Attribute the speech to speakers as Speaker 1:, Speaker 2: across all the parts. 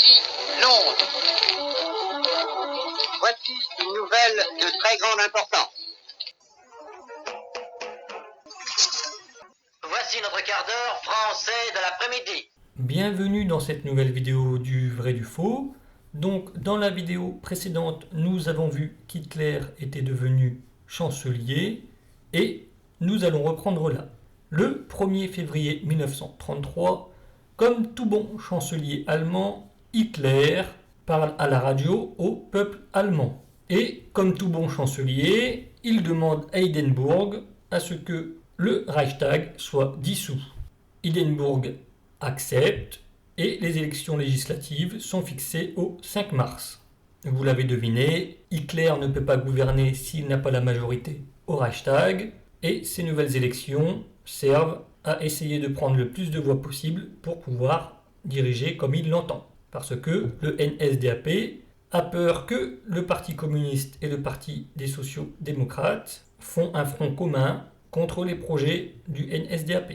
Speaker 1: Voici Londres. Voici une nouvelle de très grande importance. Voici notre quart d'heure français de l'après-midi.
Speaker 2: Bienvenue dans cette nouvelle vidéo du vrai du faux. Donc dans la vidéo précédente, nous avons vu qu'Hitler était devenu chancelier et nous allons reprendre là. Le 1er février 1933, comme tout bon chancelier allemand, Hitler parle à la radio au peuple allemand. Et comme tout bon chancelier, il demande à Hindenburg à ce que le Reichstag soit dissous. Hindenburg accepte et les élections législatives sont fixées au 5 mars. Vous l'avez deviné, Hitler ne peut pas gouverner s'il n'a pas la majorité au Reichstag et ces nouvelles élections servent à essayer de prendre le plus de voix possible pour pouvoir diriger comme il l'entend. Parce que le NSDAP a peur que le Parti communiste et le Parti des sociaux-démocrates font un front commun contre les projets du NSDAP.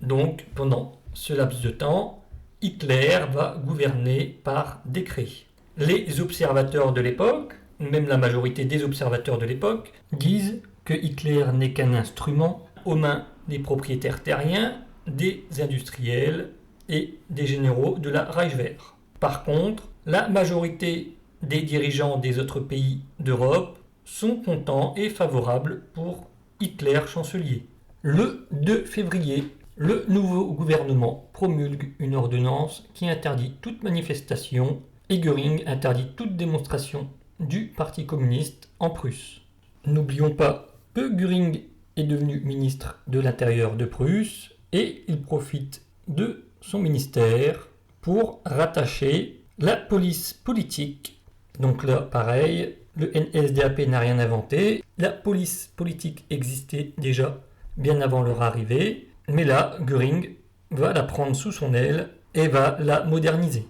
Speaker 2: Donc, pendant ce laps de temps, Hitler va gouverner par décret. Les observateurs de l'époque, même la majorité des observateurs de l'époque, disent que Hitler n'est qu'un instrument aux mains des propriétaires terriens, des industriels et des généraux de la Reichswehr. Par contre, la majorité des dirigeants des autres pays d'Europe sont contents et favorables pour Hitler chancelier. Le 2 février, le nouveau gouvernement promulgue une ordonnance qui interdit toute manifestation et Göring interdit toute démonstration du Parti communiste en Prusse. N'oublions pas que Göring est devenu ministre de l'Intérieur de Prusse et il profite de son ministère pour rattacher la police politique. Donc là, pareil, le NSDAP n'a rien inventé, la police politique existait déjà bien avant leur arrivée, mais là, Göring va la prendre sous son aile et va la moderniser.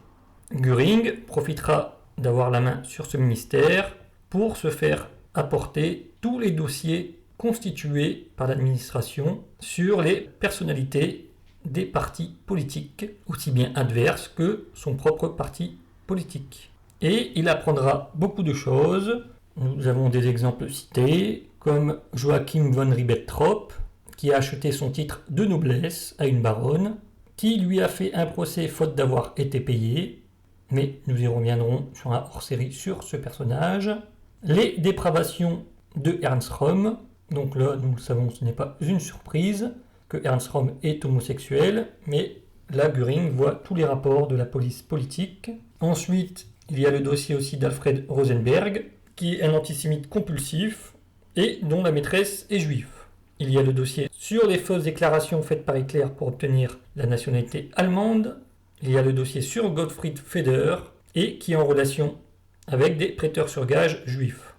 Speaker 2: Göring profitera d'avoir la main sur ce ministère pour se faire apporter tous les dossiers constitués par l'administration sur les personnalités des partis politiques, aussi bien adverses que son propre parti politique. Et il apprendra beaucoup de choses. Nous avons des exemples cités, comme Joachim von Ribbentrop, qui a acheté son titre de noblesse à une baronne, qui lui a fait un procès faute d'avoir été payé, mais nous y reviendrons sur un hors-série sur ce personnage. Les dépravations de Ernst Röhm, donc là nous le savons, ce n'est pas une surprise que Ernst Röhm est homosexuel, mais là Göring voit tous les rapports de la police politique. Ensuite, il y a le dossier aussi d'Alfred Rosenberg, qui est un antisémite compulsif et dont la maîtresse est juive. Il y a le dossier sur les fausses déclarations faites par Hitler pour obtenir la nationalité allemande. Il y a le dossier sur Gottfried Feder et qui est en relation avec des prêteurs sur gage juifs.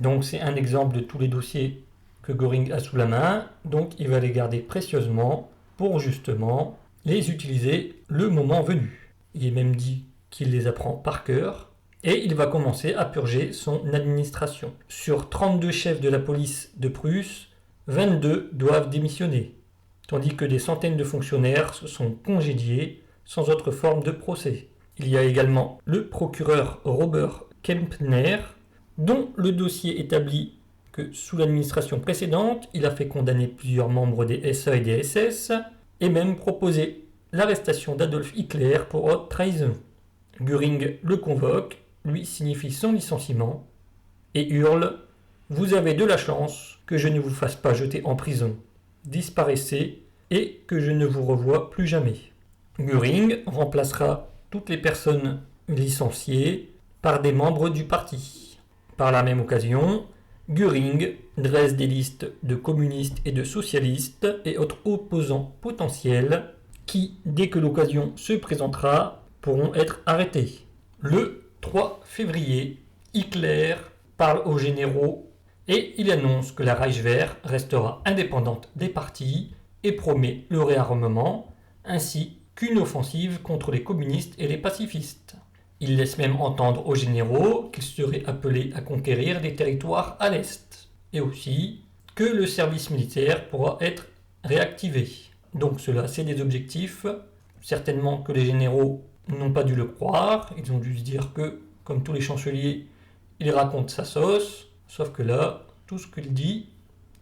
Speaker 2: Donc c'est un exemple de tous les dossiers que Göring a sous la main. Donc il va les garder précieusement pour justement les utiliser le moment venu. Il est même dit qu'il les apprend par cœur. Et il va commencer à purger son administration. Sur 32 chefs de la police de Prusse, 22 doivent démissionner, tandis que des centaines de fonctionnaires se sont congédiés sans autre forme de procès. Il y a également le procureur Robert Kempner, dont le dossier établit que sous l'administration précédente, il a fait condamner plusieurs membres des SA et des SS, et même proposé l'arrestation d'Adolf Hitler pour haute trahison. Göring le convoque, lui signifie son licenciement, et hurle « Vous avez de la chance que je ne vous fasse pas jeter en prison. Disparaissez et que je ne vous revoie plus jamais. » Göring remplacera toutes les personnes licenciées par des membres du parti. Par la même occasion, Göring dresse des listes de communistes et de socialistes et autres opposants potentiels qui, dès que l'occasion se présentera, pourront être arrêtés. Le 3 février, Hitler parle aux généraux et il annonce que la Reichswehr restera indépendante des partis et promet le réarmement ainsi qu'une offensive contre les communistes et les pacifistes. Il laisse même entendre aux généraux qu'ils seraient appelés à conquérir des territoires à l'Est et aussi que le service militaire pourra être réactivé. Donc cela, c'est des objectifs certainement que les généraux n'ont pas dû le croire, ils ont dû se dire que, comme tous les chanceliers, il raconte sa sauce, sauf que là, tout ce qu'il dit,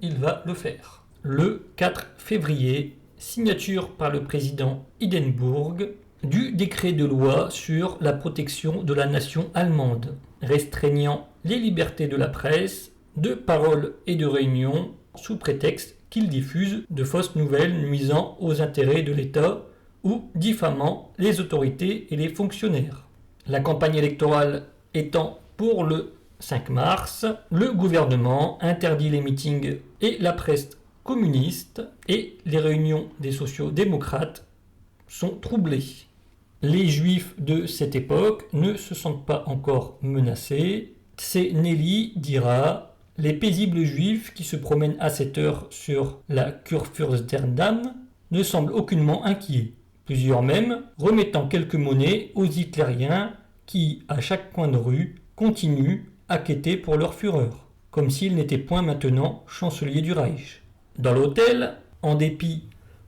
Speaker 2: il va le faire. Le 4 février, signature par le président Hindenburg du décret de loi sur la protection de la nation allemande, restreignant les libertés de la presse, de parole et de réunion, sous prétexte qu'il diffuse de fausses nouvelles nuisant aux intérêts de l'État ou diffamant les autorités et les fonctionnaires. La campagne électorale étant pour le 5 mars, le gouvernement interdit les meetings et la presse communiste et les réunions des sociaux-démocrates sont troublées. Les juifs de cette époque ne se sentent pas encore menacés. C'est Nelly dira « Les paisibles juifs qui se promènent à cette heure sur la Kurfürstendamm ne semblent aucunement inquiets. Plusieurs même remettant quelques monnaies aux hitlériens qui, à chaque coin de rue, continuent à quêter pour leur fureur, comme s'ils n'étaient point maintenant chanceliers du Reich. » Dans l'hôtel, en dépit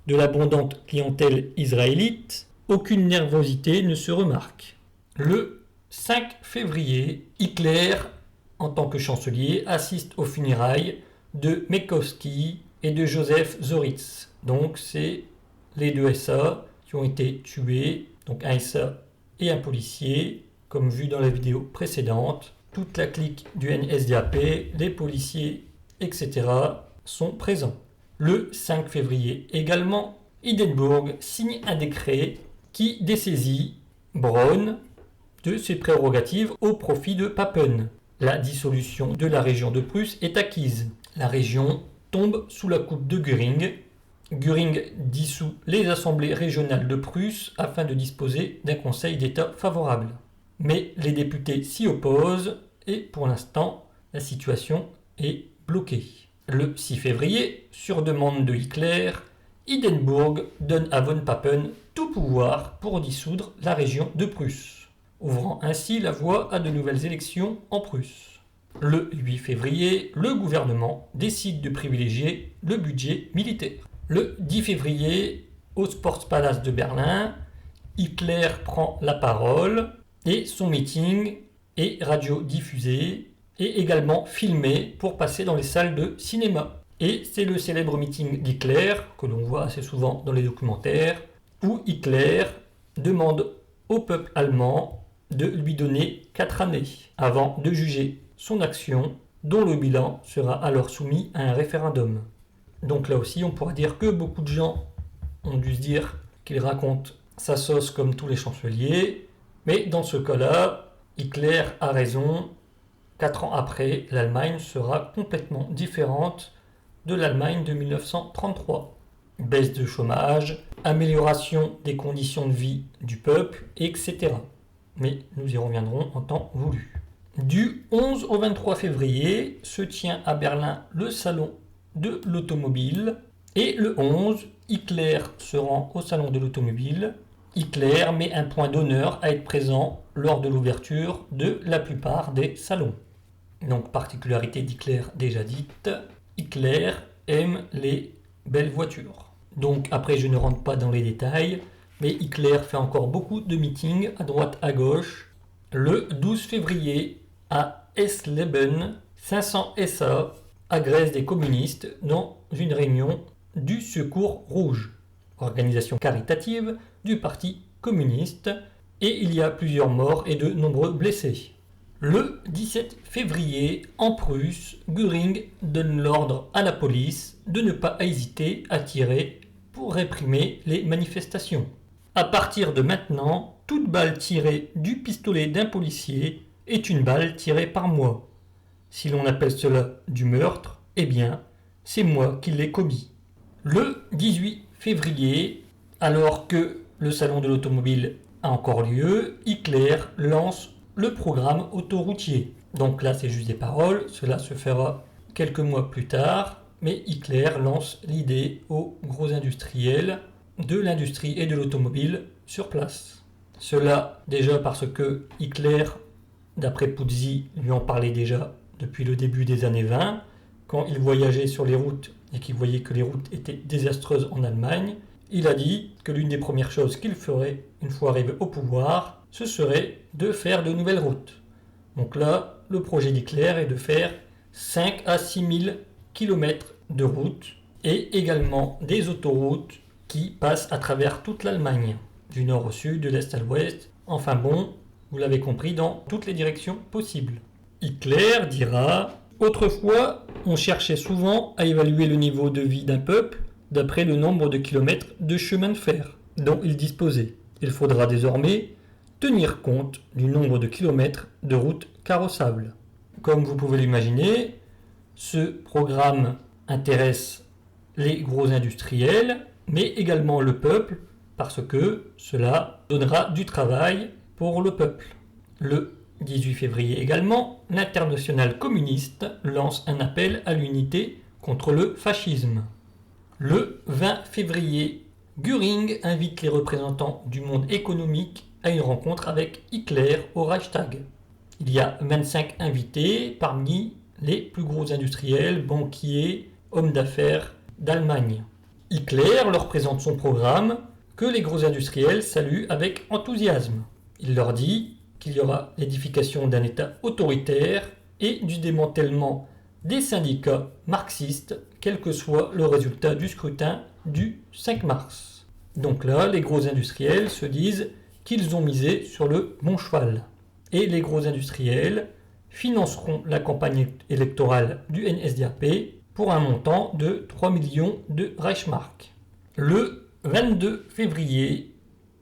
Speaker 2: de l'abondante clientèle israélite, aucune nervosité ne se remarque. Le 5 février, Hitler, en tant que chancelier, assiste aux funérailles de Mekowski et de Joseph Zoritz. Donc c'est les deux SA qui ont été tués, donc un SA et un policier, comme vu dans la vidéo précédente. Toute la clique du NSDAP, les policiers, etc. sont présents. Le 5 février également, Hindenburg signe un décret qui dessaisit Braun de ses prérogatives au profit de Papen. La dissolution de la région de Prusse est acquise. La région tombe sous la coupe de Göring. Göring dissout les assemblées régionales de Prusse afin de disposer d'un conseil d'État favorable. Mais les députés s'y opposent et pour l'instant, la situation est bloquée. Le 6 février, sur demande de Hitler, Hindenburg donne à von Papen tout pouvoir pour dissoudre la région de Prusse, ouvrant ainsi la voie à de nouvelles élections en Prusse. Le 8 février, le gouvernement décide de privilégier le budget militaire. Le 10 février, au Sportpalast de Berlin, Hitler prend la parole et son meeting est radiodiffusé et également filmé pour passer dans les salles de cinéma. Et c'est le célèbre meeting d'Hitler, que l'on voit assez souvent dans les documentaires, où Hitler demande au peuple allemand de lui donner 4 années avant de juger son action, dont le bilan sera alors soumis à un référendum. Donc là aussi, on pourra dire que beaucoup de gens ont dû se dire qu'il raconte sa sauce comme tous les chanceliers, mais dans ce cas-là, Hitler a raison. 4 ans après, l'Allemagne sera complètement différente de l'Allemagne de 1933. Baisse de chômage, amélioration des conditions de vie du peuple, etc. Mais nous y reviendrons en temps voulu. Du 11 au 23 février se tient à Berlin le salon de l'automobile et le 11, Hitler se rend au salon de l'automobile. Hitler met un point d'honneur à être présent lors de l'ouverture de la plupart des salons. Donc, particularité d'Hitler déjà dite, Hitler aime les belles voitures. Donc, après, je ne rentre pas dans les détails, mais Hitler fait encore beaucoup de meetings à droite à gauche. Le 12 février, à Eisleben, 500 SA agressent des communistes dans une réunion du Secours Rouge, organisation caritative du Parti communiste, et il y a plusieurs morts et de nombreux blessés. Le 17 février, en Prusse, Göring donne l'ordre à la police de ne pas hésiter à tirer pour réprimer les manifestations. À partir de maintenant, toute balle tirée du pistolet d'un policier est une balle tirée par moi. Si l'on appelle cela du meurtre, eh bien, c'est moi qui l'ai commis. Le 18 février, alors que le salon de l'automobile a encore lieu, Hitler lance le programme autoroutier. Donc là, c'est juste des paroles, cela se fera quelques mois plus tard, mais Hitler lance l'idée aux gros industriels de l'industrie et de l'automobile sur place. Cela déjà parce que Hitler, d'après Puzzi, lui en parlait déjà depuis le début des années 20, quand il voyageait sur les routes et qu'il voyait que les routes étaient désastreuses en Allemagne, il a dit que l'une des premières choses qu'il ferait une fois arrivé au pouvoir, ce serait de faire de nouvelles routes. Donc là, le projet d'Hitler est de faire 5 à 6 000 km de routes et également des autoroutes qui passent à travers toute l'Allemagne, du nord au sud, de l'est à l'ouest, enfin bon, vous l'avez compris, dans toutes les directions possibles. Hitler dira « Autrefois, on cherchait souvent à évaluer le niveau de vie d'un peuple d'après le nombre de kilomètres de chemin de fer dont il disposait. Il faudra désormais tenir compte du nombre de kilomètres de routes carrossables. » Comme vous pouvez l'imaginer, ce programme intéresse les gros industriels, mais également le peuple, parce que cela donnera du travail pour le peuple. Le 18 février également, l'Internationale communiste lance un appel à l'unité contre le fascisme. Le 20 février, Göring invite les représentants du monde économique à une rencontre avec Hitler au Reichstag. Il y a 25 invités parmi les plus gros industriels, banquiers, hommes d'affaires d'Allemagne. Hitler leur présente son programme que les gros industriels saluent avec enthousiasme. Il leur dit qu'il y aura l'édification d'un État autoritaire et du démantèlement des syndicats marxistes, quel que soit le résultat du scrutin du 5 mars. Donc là, les gros industriels se disent qu'ils ont misé sur le bon cheval. Et les gros industriels financeront la campagne électorale du NSDAP pour un montant de 3 millions de Reichsmark. Le 22 février,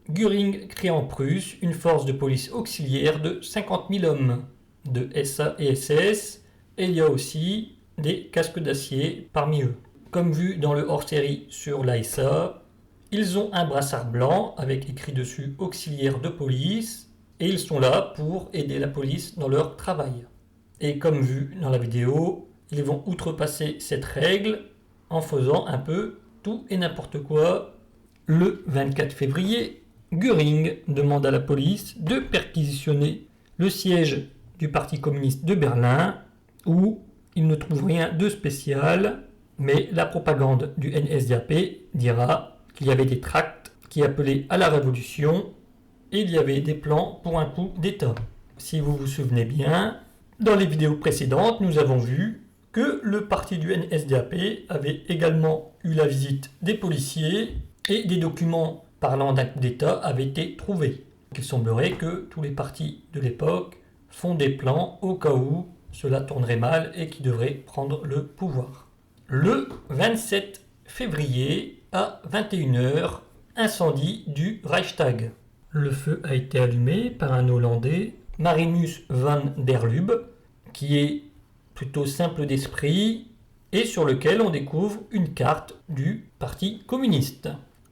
Speaker 2: Göring crée en Prusse une force de police auxiliaire de 50 000 hommes de SA et SS, et il y a aussi des casques d'acier parmi eux. Comme vu dans le hors-série sur l'ASA, ils ont un brassard blanc avec écrit dessus auxiliaire de police, et ils sont là pour aider la police dans leur travail. Et comme vu dans la vidéo, ils vont outrepasser cette règle en faisant un peu tout et n'importe quoi. Le 24 février, Göring demande à la police de perquisitionner le siège du Parti communiste de Berlin, où il ne trouve rien de spécial, mais la propagande du NSDAP dira qu'il y avait des tracts qui appelaient à la révolution, et il y avait des plans pour un coup d'État. Si vous vous souvenez bien, dans les vidéos précédentes, nous avons vu que le parti du NSDAP avait également eu la visite des policiers et des documents parlant d'un coup d'État avaient été trouvés. Il semblerait que tous les partis de l'époque font des plans au cas où cela tournerait mal et qui devraient prendre le pouvoir. Le 27 février à 21h, incendie du Reichstag. Le feu a été allumé par un Hollandais, Marinus van der Lubbe, qui est plutôt simple d'esprit et sur lequel on découvre une carte du Parti communiste.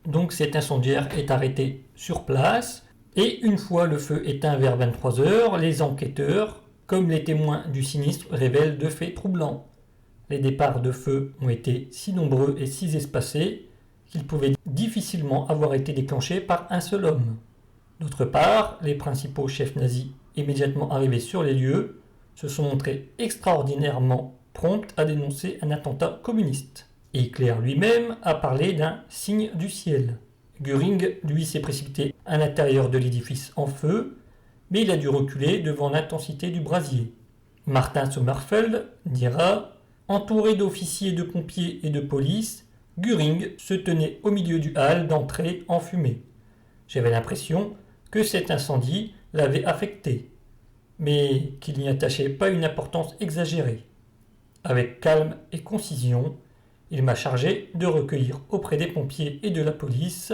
Speaker 2: Donc cet incendiaire est arrêté sur place et une fois le feu éteint vers 23h, les enquêteurs, comme les témoins du sinistre, révèlent de faits troublants. Les départs de feu ont été si nombreux et si espacés qu'ils pouvaient difficilement avoir été déclenchés par un seul homme. D'autre part, les principaux chefs nazis immédiatement arrivés sur les lieux se sont montrés extraordinairement prompts à dénoncer un attentat communiste. Et Hitler lui-même a parlé d'un signe du ciel. Göring, lui, s'est précipité à l'intérieur de l'édifice en feu, mais il a dû reculer devant l'intensité du brasier. Martin Sommerfeld dira « Entouré d'officiers de pompiers et de police, Göring se tenait au milieu du hall d'entrée enfumé. J'avais l'impression que cet incendie l'avait affecté, mais qu'il n'y attachait pas une importance exagérée. Avec calme et concision, il m'a chargé de recueillir auprès des pompiers et de la police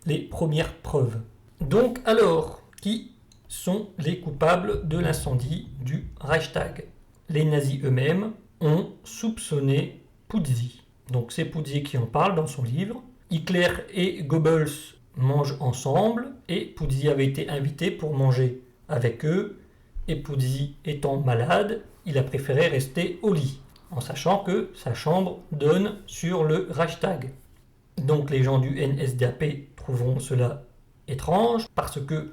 Speaker 2: les premières preuves. » Donc alors, qui sont les coupables de l'incendie du Reichstag? Les nazis eux-mêmes ont soupçonné Puzzi. Donc c'est Puzzi qui en parle dans son livre. Hitler et Goebbels mangent ensemble et Puzzi avait été invité pour manger avec eux. Et Puzzi étant malade, il a préféré rester au lit, en sachant que sa chambre donne sur le Reichstag. Donc les gens du NSDAP trouveront cela étrange, parce que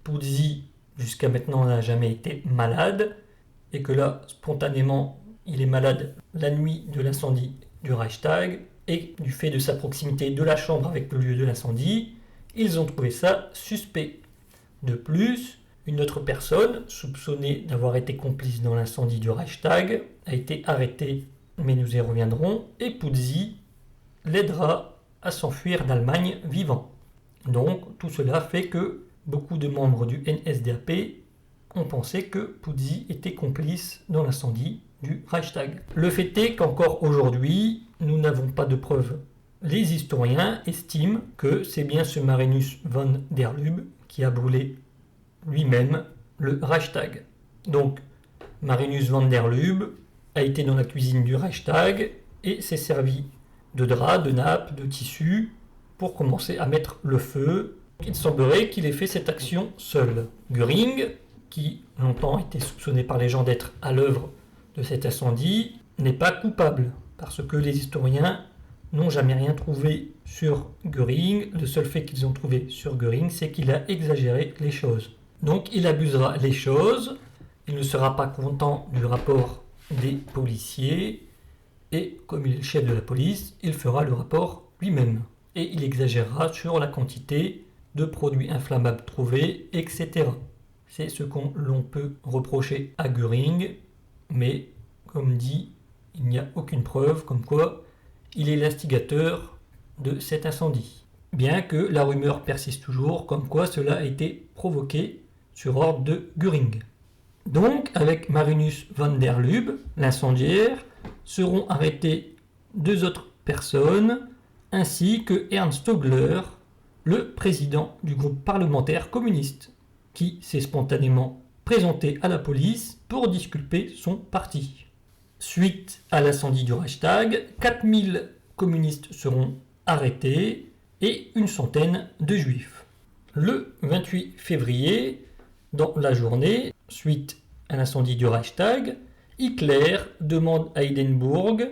Speaker 2: Puzzi, jusqu'à maintenant, n'a jamais été malade, et que là, spontanément, il est malade la nuit de l'incendie du Reichstag. et du fait de sa proximité de la chambre avec le lieu de l'incendie, ils ont trouvé ça suspect. De plus, une autre personne, soupçonnée d'avoir été complice dans l'incendie du Reichstag, a été arrêtée, mais nous y reviendrons, et Puzzi l'aidera à s'enfuir d'Allemagne vivant. Donc tout cela fait que beaucoup de membres du NSDAP ont pensé que Puzzi était complice dans l'incendie du Reichstag. Le fait est qu'encore aujourd'hui, nous n'avons pas de preuves. Les historiens estiment que c'est bien ce Marinus von der Lubbe qui a brûlé lui-même le Reichstag. Donc Marinus von der Lubbe a été dans la cuisine du Reichstag et s'est servi de draps, de nappes, de tissus pour commencer à mettre le feu. Il semblerait qu'il ait fait cette action seul. Göring, qui longtemps a été soupçonné par les gens d'être à l'œuvre de cet incendie, n'est pas coupable, parce que les historiens n'ont jamais rien trouvé sur Göring. Le seul fait qu'ils ont trouvé sur Göring, c'est qu'il a exagéré les choses. Donc il abusera les choses, il ne sera pas content du rapport des policiers, et comme il est le chef de la police, il fera le rapport lui-même. Et il exagérera sur la quantité de produits inflammables trouvés, etc. C'est ce qu'on l'on peut reprocher à Göring, mais comme dit, il n'y a aucune preuve comme quoi il est l'instigateur de cet incendie. Bien que la rumeur persiste toujours comme quoi cela a été provoqué sur ordre de Göring. Donc, avec Marinus von der Lubbe, l'incendiaire, seront arrêtés 2 autres personnes, ainsi que Ernst Togler, le président du groupe parlementaire communiste, qui s'est spontanément présenté à la police pour disculper son parti. Suite à l'incendie du Reichstag, 4000 communistes seront arrêtés et une centaine de juifs. Le 28 février, dans la journée, suite à l'incendie du Reichstag, Hitler demande à Hindenburg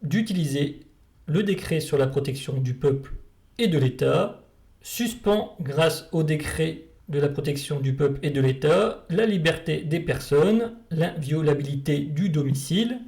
Speaker 2: d'utiliser le décret sur la protection du peuple et de l'État, suspend grâce au décret de la protection du peuple et de l'État la liberté des personnes, l'inviolabilité du domicile,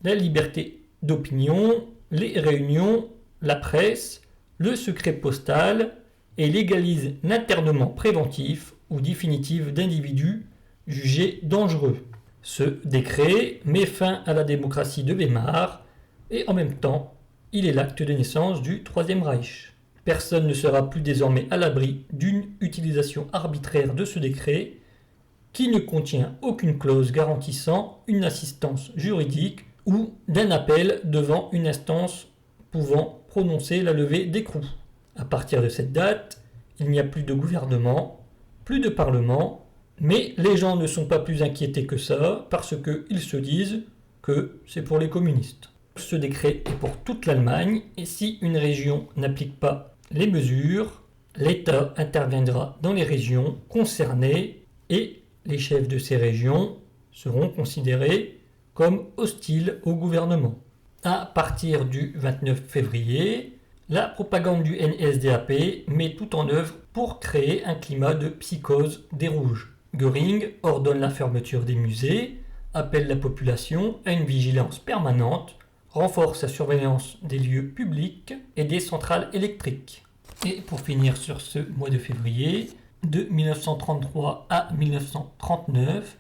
Speaker 2: la liberté d'opinion, les réunions, la presse, le secret postal et légalise l'internement préventif ou définitif d'individus jugés dangereux. Ce décret met fin à la démocratie de Weimar et en même temps, il est l'acte de naissance du Troisième Reich. Personne ne sera plus désormais à l'abri d'une utilisation arbitraire de ce décret qui ne contient aucune clause garantissant une assistance juridique ou d'un appel devant une instance pouvant prononcer la levée d'écrou. À partir de cette date, il n'y a plus de gouvernement, plus de parlement, mais les gens ne sont pas plus inquiétés que ça parce qu'ils se disent que c'est pour les communistes. Ce décret est pour toute l'Allemagne et si une région n'applique pas les mesures, l'État interviendra dans les régions concernées et les chefs de ces régions seront considérés comme hostiles au gouvernement. À partir du 29 février, la propagande du NSDAP met tout en œuvre pour créer un climat de psychose des rouges. Göring ordonne la fermeture des musées, appelle la population à une vigilance permanente, renforce la surveillance des lieux publics et des centrales électriques. Et pour finir sur ce mois de février, de 1933 à 1939,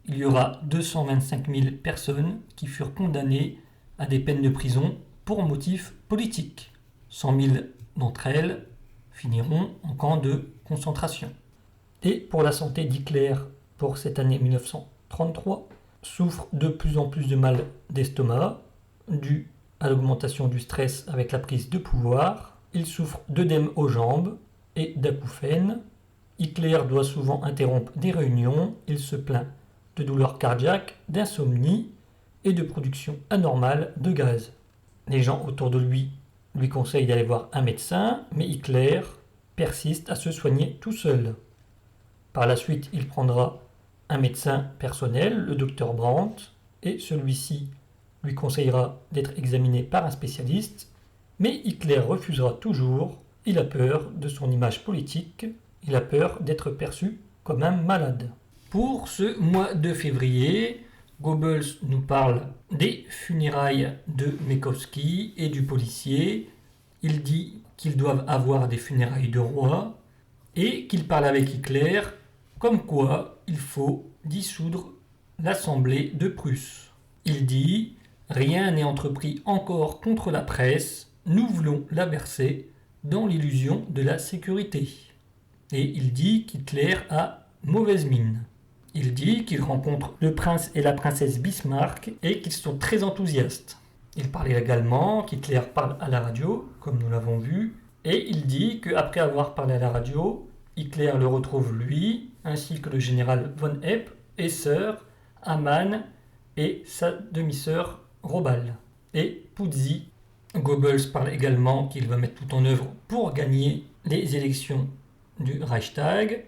Speaker 2: il y aura 225 000 personnes qui furent condamnées à des peines de prison pour motifs politiques. 100 000 d'entre elles finiront en camp de concentration. Et pour la santé d'Hitler, pour cette année 1933, souffre de plus en plus de mal d'estomac, dû à l'augmentation du stress avec la prise de pouvoir. Il souffre d'œdème aux jambes et d'acouphènes. Hitler doit souvent interrompre des réunions. Il se plaint de douleurs cardiaques, d'insomnie et de production anormale de gaz. Les gens autour de lui conseillent d'aller voir un médecin, mais Hitler persiste à se soigner tout seul. Par la suite, il prendra un médecin personnel, le docteur Brandt, et celui-ci lui conseillera d'être examiné par un spécialiste, mais Hitler refusera toujours. Il a peur de son image politique, il a peur d'être perçu comme un malade. Pour ce mois de février, Goebbels nous parle des funérailles de Mekowski et du policier. Il dit qu'ils doivent avoir des funérailles de roi et qu'il parle avec Hitler comme quoi il faut dissoudre l'Assemblée de Prusse. Il dit « Rien n'est entrepris encore contre la presse, nous voulons la verser dans l'illusion de la sécurité. » Et il dit qu'Hitler a mauvaise mine. Il dit qu'il rencontre le prince et la princesse Bismarck et qu'ils sont très enthousiastes. Il parle également qu'Hitler parle à la radio, comme nous l'avons vu, et il dit qu'après avoir parlé à la radio, Hitler le retrouve lui, ainsi que le général von Epp, Esser, Hamann et sa demi-sœur Robal. Et Puzzi. Goebbels parle également qu'il va mettre tout en œuvre pour gagner les élections du Reichstag.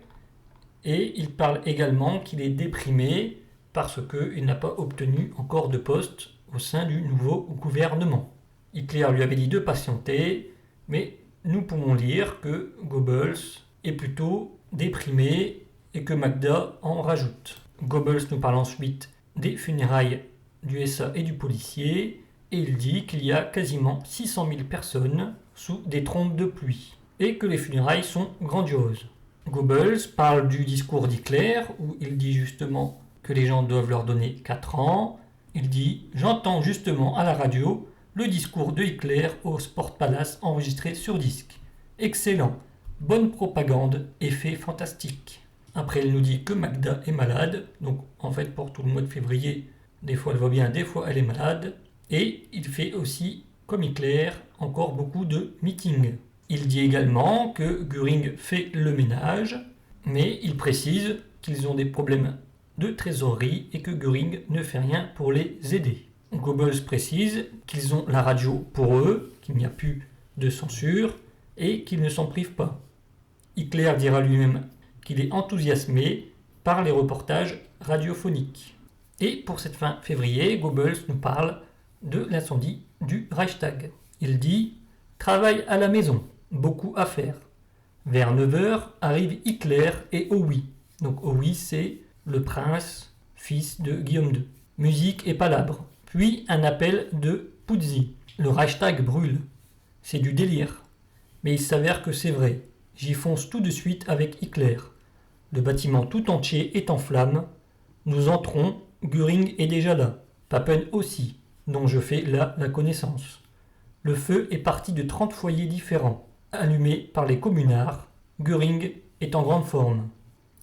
Speaker 2: Et il parle également qu'il est déprimé parce qu'il n'a pas obtenu encore de poste au sein du nouveau gouvernement. Hitler lui avait dit de patienter, mais nous pouvons lire que Goebbels est plutôt déprimé et que Magda en rajoute. Goebbels nous parle ensuite des funérailles du SA et du policier et il dit qu'il y a quasiment 600 000 personnes sous des trompes de pluie et que les funérailles sont grandioses. Goebbels parle du discours d'Hitler où il dit justement que les gens doivent leur donner 4 ans. Il dit « J'entends justement à la radio le discours de Hitler au Sport Palace enregistré sur disque. Excellent, bonne propagande, effet fantastique. » Après, il nous dit que Magda est malade, donc en fait pour tout le mois de février, des fois elle va bien, des fois elle est malade. Et il fait aussi, comme Hitler, encore beaucoup de meetings. Il dit également que Göring fait le ménage, mais il précise qu'ils ont des problèmes de trésorerie et que Göring ne fait rien pour les aider. Goebbels précise qu'ils ont la radio pour eux, qu'il n'y a plus de censure et qu'ils ne s'en privent pas. Hitler dira lui-même qu'il est enthousiasmé par les reportages radiophoniques. Et pour cette fin février, Goebbels nous parle de l'incendie du Reichstag. Il dit « Travail à la maison, beaucoup à faire. » Vers 9h arrive Hitler et Howie. Donc Howie, c'est le prince, fils de Guillaume II. Musique et palabres. Puis un appel de Puzzi. Le Reichstag brûle. C'est du délire. Mais il s'avère que c'est vrai. J'y fonce tout de suite avec Hitler. Le bâtiment tout entier est en flammes. Nous entrons, Göring est déjà là. Papen aussi, dont je fais là la connaissance. Le feu est parti de 30 foyers différents, allumés par les communards. Göring est en grande forme.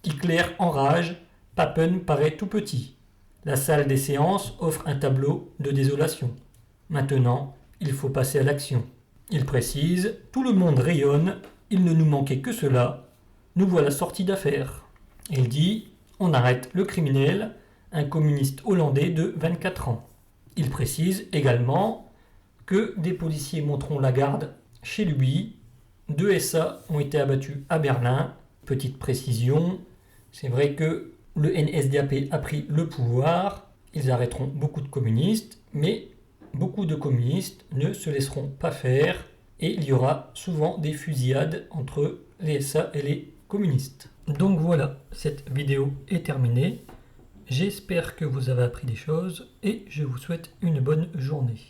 Speaker 2: Hitler enrage, Papen paraît tout petit. La salle des séances offre un tableau de désolation. Maintenant, il faut passer à l'action. Il précise « Tout le monde rayonne, il ne nous manquait que cela. Nous voilà sortis d'affaire. » Il dit « On arrête le criminel, un communiste hollandais de 24 ans. » Il précise également que des policiers monteront la garde chez lui. 2 SA ont été abattus à Berlin. Petite précision, c'est vrai que le NSDAP a pris le pouvoir. Ils arrêteront beaucoup de communistes, mais beaucoup de communistes ne se laisseront pas faire et il y aura souvent des fusillades entre les SA et les communistes. Donc voilà, cette vidéo est terminée. J'espère que vous avez appris des choses et je vous souhaite une bonne journée.